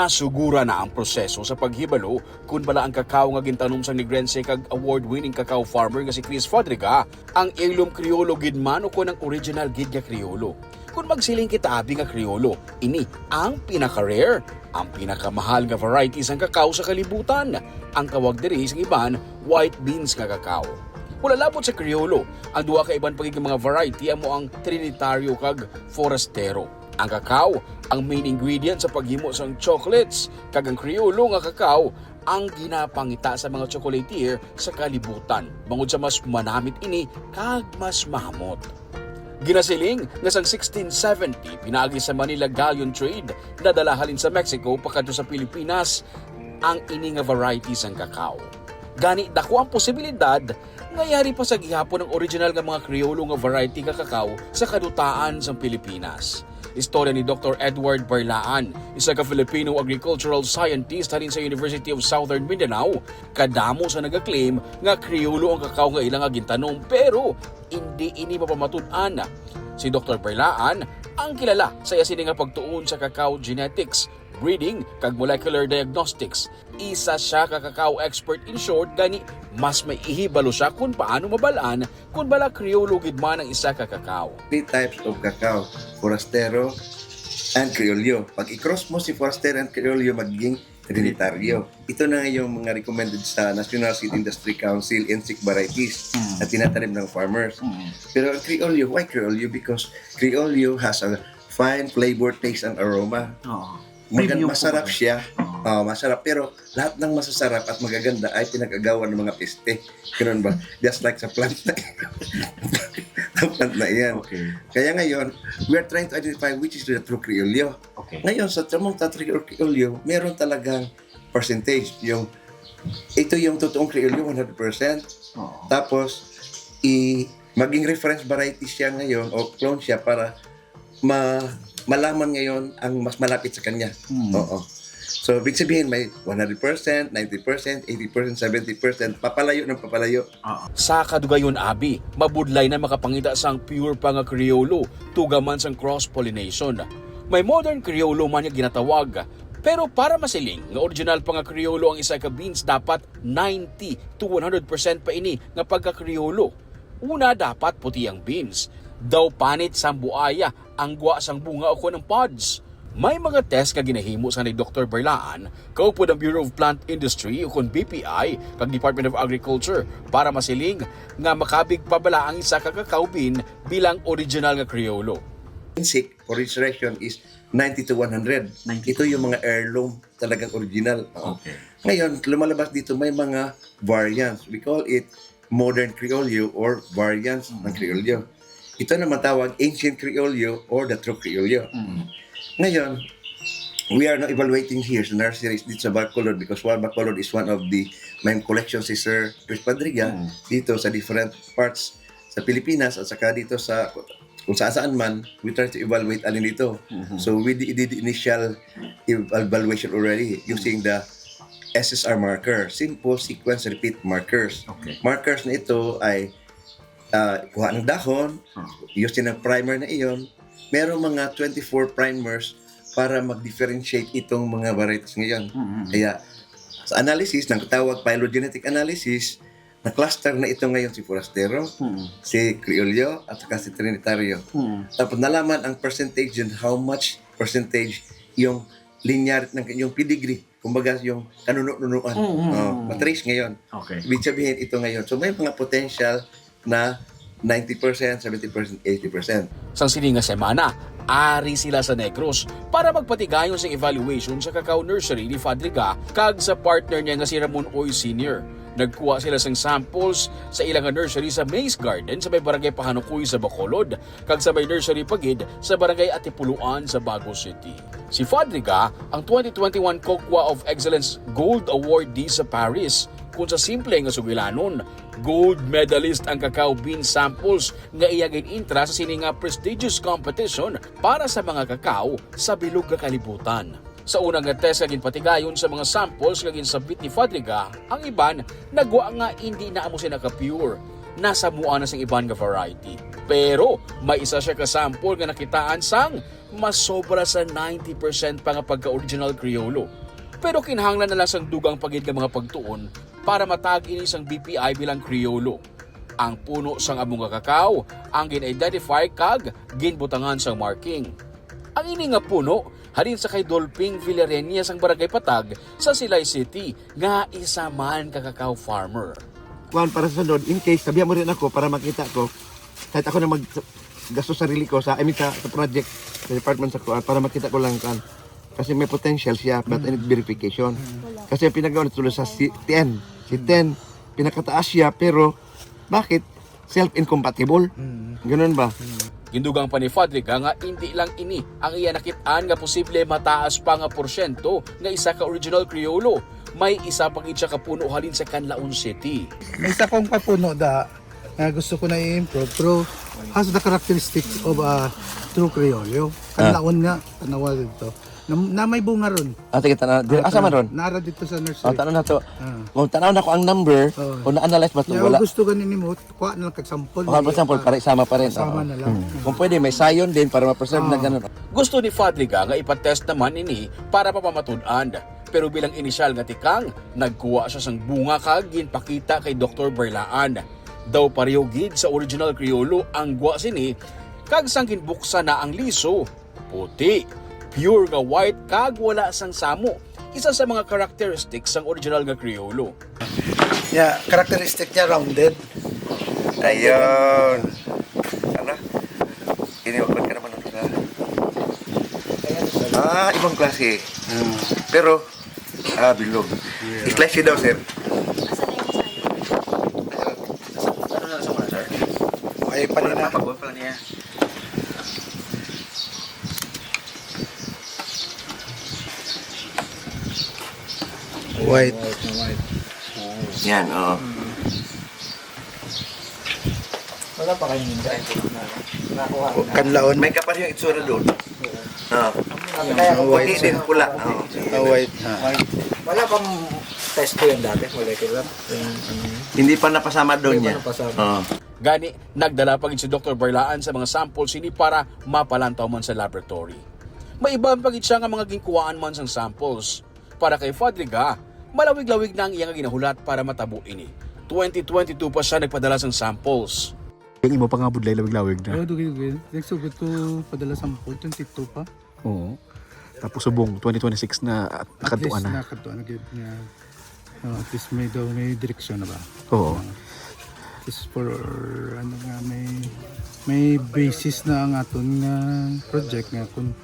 Nasugura na ang proseso sa paghibalo kung bala ang kakao nga gintanom sa Negrense kag award-winning cacao farmer nga si Chris Fadriga ang heirloom Criollo gid man o ang original gid nga Criollo. Kung magsiling kita abi nga Criollo, ini ang pinaka-rare, ang pinakamahal nga varieties ng kakao sa kalibutan. Ang tawag diri sa iban, white beans nga kakao. Wala labot sa Criollo, ang duha ka iban pagiging mga variety amo ang Trinitario kag Forastero. Ang kakao, ang main ingredient sa paghimo sang chocolates, kag ang Criollo nga kakao ang ginapangita sa mga chocolatier sa kalibutan. Bangod sa mas manamit ini kag mas mahamot. Ginasiling nga sang 1670 pinaagi sa Manila Galleon Trade nadala halin sa Mexico pakadto sa Pilipinas ang ini nga varieties ng kakao. Gani dako ang posibilidad nga yari pa sa gihapon ng original nga mga Criollo nga variety nga kakao sa kadutaan sa Pilipinas. Istorya ni Dr. Edward Barlaan, isa ka Filipino agricultural scientist halin sa University of Southern Mindanao, kadamo sa nag-claim nga Criollo ang kakao nga ilang gintanom pero hindi ini mapamatud-an. Si Dr. Barlaan ang kilala sa yasin nga pagtuon sa cacao genetics, breeding kag molecular diagnostics. Isa siya ka cacao expert in short, gani mas may ihibalo siya kung paano mabalaan kung bala Criollo gid man ang isa ka cacao. 3 types of cacao, Forastero and Criollo. Pag i-cross mo si Forastero and Criollo, magiging Trinitario. Ito na yung mga recommended sa National Seed Industry Council NSIC varieties na tinatanim ng farmers. Pero ang Criollo, why Criollo? Because Criollo has a fine flavor, taste, and aroma. Masarap siya. Masarap. Pero lahat ng masasarap at magaganda ay pinag-agawan ng mga peste. Ganun ba? Just like sa plant na ang plant na yan. Okay. Kaya ngayon, we are trying to identify which is the true Criollo. Okay. Ngayon, sa tamang true Criollo, meron talagang percentage. Ito yung totoong Criollo, 100%. Tapos, maging reference variety siya ngayon o clone siya para malaman ngayon ang mas malapit sa kanya. Oo. So, ibig sabihin, may 100%, 90%, 80%, 70%, papalayo ng papalayo. Sa kadugayon abi, mabudlay na makapangita sang pure pa nga Criollo, tugaman sang cross-pollination. May modern Criollo man nga ginatawag, pero para masiling nga original pa nga Criollo ang isa ka beans dapat 90 to 100% pa ini nga pagka-Criollo. Una dapat puti ang beans, daw panit sang buaya ang guwa sang bunga o ng pods. May mga test ka ginahimo sa ni Dr. Barlaan, kaupod ang Bureau of Plant Industry o kung BPI kag Department of Agriculture para masiling nga makabig pabala ang isa ka cacao bean bilang original nga Criollo. Basic for registration is 90 to 100. Ito yung mga heirloom talagang original. Okay. Ngayon, lumalabas dito may mga variants. We call it modern Criollo or variants ng Criollo. Ito naman tawag ancient Criollo or the true Criollo. Ngayon, we are now evaluating here sa nurseries dito sa Bacolod because Bacolod is one of the main collections si Sir Chris Fadriga dito sa different parts sa Pilipinas at saka dito sa kung saan man, we try to evaluate alin dito. So we did the initial evaluation already using the SSR marker, simple sequence repeat markers. Okay. Markers na ito ay kuha ng dahon, using ng primer na iyon. Merong mga 24 primers para mag-differentiate itong mga varieties ngayon. Kaya sa analysis, ng tawag phylogenetic analysis, na-cluster na ito ngayon si Forastero, si Criollo, at saka si Trinitario. Tapos nalaman ang percentage and how much percentage yung linear ng yung pedigree, kumbaga yung kanununuan. Matrace ngayon. Okay. Ibig sabihin ito ngayon. So may mga potential na 90%, 70%, 80%. Sang sininga semana, ari sila sa Negros para magpatigayon sa evaluation sa cacao nursery ni Fadriga kag sa partner niya nga si Ramon Oy Sr. Nagkuha sila sang samples sa ilang nursery sa Maze Garden sa may barangay Pahanukoy sa Bacolod kag sa may nursery pagid sa barangay Atipuluan sa Bago City. Si Fadriga ang 2021 COCWA of Excellence Gold Awardee sa Paris kung sa simple nga sugilanon, gold medalist ang cacao bean samples nga iyagin intra sa sininga prestigious competition para sa mga kakao sa bilog nga kalibutan. Sa unang nga test kagin patigayon sa mga samples kagin sabit ni Fadriga, ang iban nagwa nga hindi na amo sila ka-pure, nasa mua na sang iban nga variety. Pero may isa siya ka-sample nga nakitaan sang mas sobra sa 90% pa nga pagka-original Criollo. Pero kinahanglan na lang sang dugang pagid nga mga pagtuon para matag ini sang BPI bilang Criollo. Ang puno sang among nga kakao ang gin-identify kag ginbutangan sang marking. Ang ini nga puno halin sa kay Dolping Villarenia sang Barangay Patag sa Silay City nga isa man ka kakao farmer. Kuan para sa sunod, in case, sabihan mo rin ako para makita ko, kahit ako na gasto sarili ko sa, sa project, sa department sa kuan, para makita ko lang kan. Kasi may potential siya, but I need verification. Kasi ang pinagawa nito sa si 10. Si 10, pinakataas siya, pero bakit? Self-incompatible. Ganun ba? Gindugang pa ni Fadriga nga hindi lang ini ang iya nakitaan nga posible mataas pa nga porsyento nga isa ka original Criollo. May isa pang siya kapuno halin sa Canlaon City. May isa kong kapuno da gusto ko na i-improve pero has the characteristics of a true Criollo. Kanlaon nga, tanawa dito. Na may bunga ron. Ate kita na, asa man ron? Nara dito sa O, nursery. tanong na to. Kung tanaw na ko ang number, kung na-analyze ba ito, Kaya wala. gusto ka ninimot, kuha na lang kag-sample. O, for example, para isama pa rin. Sama na lang. Kung pwede, may sayon din para ma-preserve na ganun. Gusto ni Fadriga nga ipatest naman ini para papamatud-an. Pero bilang inisyal nga tikang, nagkuha siya sang bunga kag ginpakita kay Dr. Berlaan. Daw pareho gid sa original Criollo ang guwa sini kag sang ginbuksa na ang liso, puti. Pure nga white kag wala sang samo. Isa sa mga characteristics ng original nga Criollo. Yeah, characteristic niya rounded. Ayun. Ano? Iniwagpan ka naman ng ibang klase. Pero, bilog. Slice daw, sir. Ay, panina. White. Yan, oo. Wala pa kayo ninja. Nakuha. Kanlaon. May kapal yung itsura doon. Oo. Kaya Puti din, pula. Oo. White. wala pang test ko yun dati, molecular. Hindi pa napasama doon Hindi niya. pa napasama. Oo. Gani, nagdala pa gid si Dr. Berlaan sa mga samples ini para mapalantaw man sa laboratory. May iba pa gid siya nga mga ginkuhaan man sang samples. Para kay Fadriga, malawig-lawig na ang iyang ginahulat para matabo ini. 2022 pa siya nagpadala sang samples. Yung imo pa nga budlay lawig-lawig na. Oh, dugay. Next sugod ko padala sample 22 pa. Oo. Tapos subong 2026 na at nakatuan na. Nakatuan na gid nga. At least may daw may direksyon na ba? Oo. At least for ano nga may basis na ang aton nga project nga kung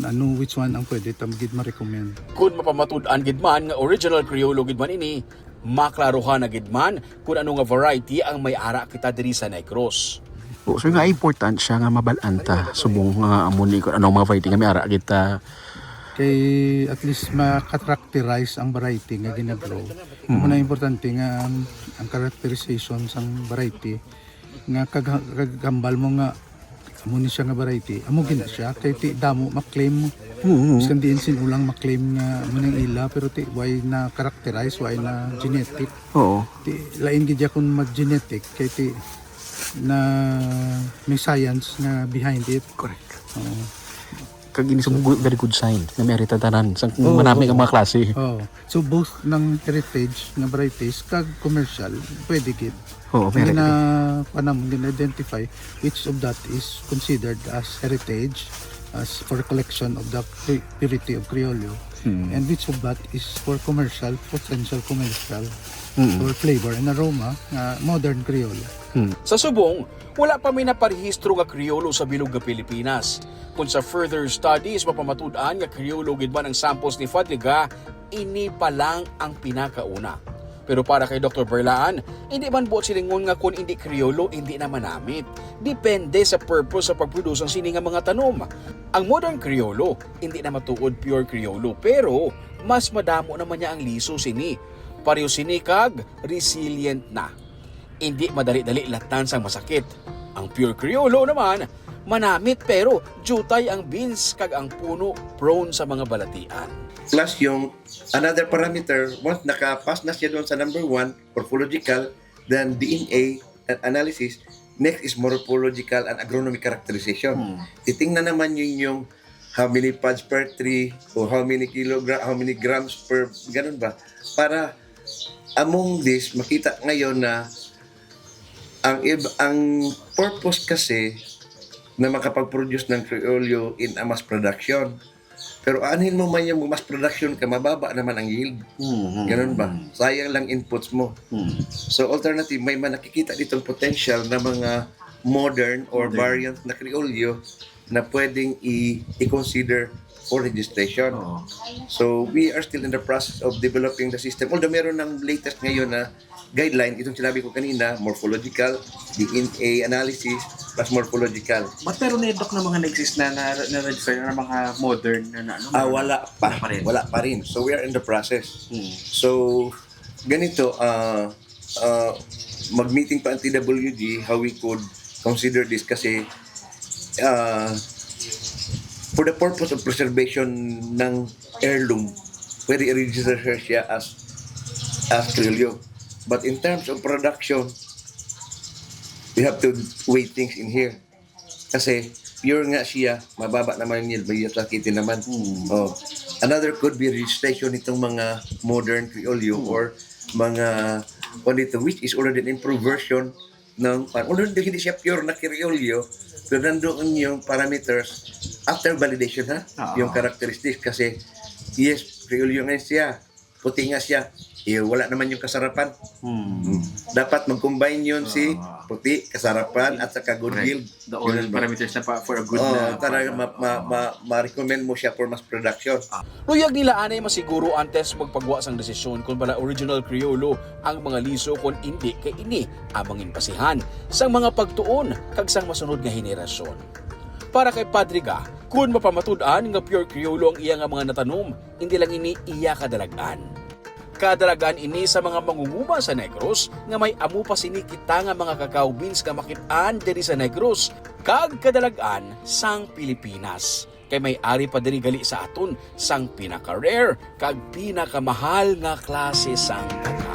ano which one ang pwede tam gid ma-recommend. Kung mapamatud-an gid man nga original Criollo gid man ini, maklaruhan na gid man kung ano nga variety ang may ara kita diri sa Negros. Oo, so nga important siya nga mabalanta subong nga amuni ko anong mga variety nga may ara kita. Kay at least ma-characterize ang variety nga ginagrow. Muna importante nga ang characterization sang variety nga kagambal mo nga amo ni siya nga variety amo gina siya kay ti damo maklaim mo iskan diin sin ulang maklaim nga amo nang ila pero ti why na characterize why na genetic Oo. ti lain gid kun mag genetic kay ti na may science nga behind it. Correct. Oo. Kag ini subong very good sign na may arita tanan sang manami ang mga klase. Oh, so both ng heritage nga varieties kag commercial pwede gid. Oo, may Hindi arita. na panam din identify which of that is considered as heritage as for collection of the purity of Criollo and which of that is for commercial potential commercial for flavor and aroma nga modern Criollo. Sa subong, wala pa may naparehistro nga Criollo sa bilog nga Pilipinas. Kung sa further studies mapamatud-an nga Criollo gid man ang samples ni Fadriga, ini pa lang ang pinakauna. Pero para kay Dr. Berlaan, hindi man buot silingon nga kung hindi Criollo, hindi na manamit. Depende sa purpose sa pagproduce ng sini nga mga tanom. Ang modern Criollo, hindi na matuod pure Criollo, pero mas madamo naman niya ang liso sini. Pareho sini kag resilient na. Hindi madali-dali latan sang masakit. Ang pure Criollo naman, manamit pero jutay ang beans kag ang puno prone sa mga balatian. Plus yung another parameter, once nakapass na siya doon sa number 1, morphological, then DNA analysis, Next is morphological and agronomic characterization. Titingnan naman yun yung how many pods per tree o how many grams per, ganun ba? Para among this, makita ngayon na ang purpose kasi na makapag-produce ng Criollo in a mass production. Pero anin mo man yung mass production ka, mababa naman ang yield. Ganun ba? Sayang lang inputs mo. So alternative, may nakikita ditong potential na mga modern or variant na Criollo na pwedeng i-consider for registration. So we are still in the process of developing the system. Although meron ng latest ngayon na guideline, itong sinabi ko kanina, morphological, DNA analysis, plus morphological. Ba't pero na-doc na mga na-exist na na-register na mga modern na ano? Wala pa. Wala pa rin. So we are in the process. So ganito, mag-meeting pa ang TWG how we could consider this kasi for the purpose of preservation ng heirloom, pwede i-register siya as Criollo. But in terms of production, we have to weigh things in here. Kasi pure nga siya, mababa naman yun, may sakitin naman. Another could be registration nitong mga modern Criollo or mga which is already an improved version ng, although hindi siya pure na Criollo, pero nandoon yung parameters after validation yung characteristics kasi yes, Criollo nga siya, puti nga siya, wala naman yung kasarapan. Dapat mag-combine yun si puti, kasarapan at saka good yield. The all parameters na for a good na talaga ma-recommend mo siya for mass production. Luyag nila anay masiguro antes magpagwa sang desisyon kung bala original Criollo ang mga liso kung hindi kay ini amangin pasihan sang mga pagtuon kag sang masunod nga henerasyon. Para kay Padriga, kung mapamatud-an nga pure Criollo ang iya nga mga natanom, hindi lang ini iya kadalagan. Kadalagan ini sa mga mangunguma sa Negros nga may amu pa sinikita nga mga cacao beans nga makit-an diri sa Negros kag kadalagan sang Pilipinas. Kay may ari pa diri gali sa aton sang pinaka-rare kag pinakamahal nga klase sang cacao.